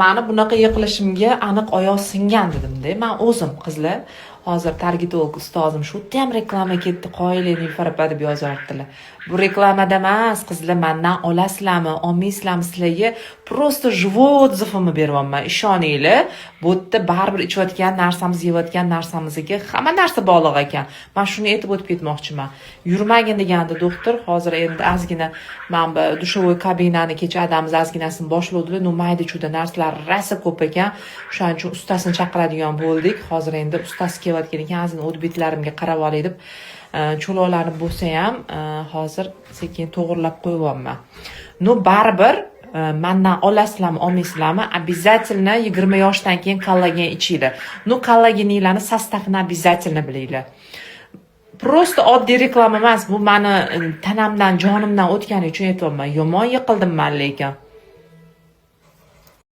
mani bunaqa yiqilishimga aniq oyoq singan dedimda man o'zim qizlar hozir targetolog ustozim shu yerda ham reklama ketdi qoyili Nilufar deb yozyaptilar. Bu reklamada emas qizlar, mendan olasizlarmi olmaysizlarmi sizlarga просто живой отзывimni beryapman, ishoninglar. Bu yerda baribir ichayotgan narsamiz, yeyotgan narsamizga hamma narsa bog'liq ekan. Men shuni aytib o'tib ketmoqchiman. Yurmagin degandi doktor. Hozir endi ozgina men dushovoy kabinani kecha adamiz ozginasini boshlovdilar. No mayda chuda narsalar rasa ko'p ekan. Shuning uchun ustasini chaqiradigan bo'ldik. Hozir endi ustasi kelayotgan ekan, ozgina o'tbetlarimga qarab olay deb cho'loqlanib bo'lsa ham hozir sekin to'g'irlab qo'yyapman. No baribir mendan olasizlarmi olmaysizlarmi обязательно 20 yoshdan keyin kollagen ichinglar. No kollageninglarni sostavini обязательно bilinglar. Просто oddiy reklama emas, bu meni tanamdan, jonimdan o'tgani uchun aytyapman. Yomon yiqildim men lekin.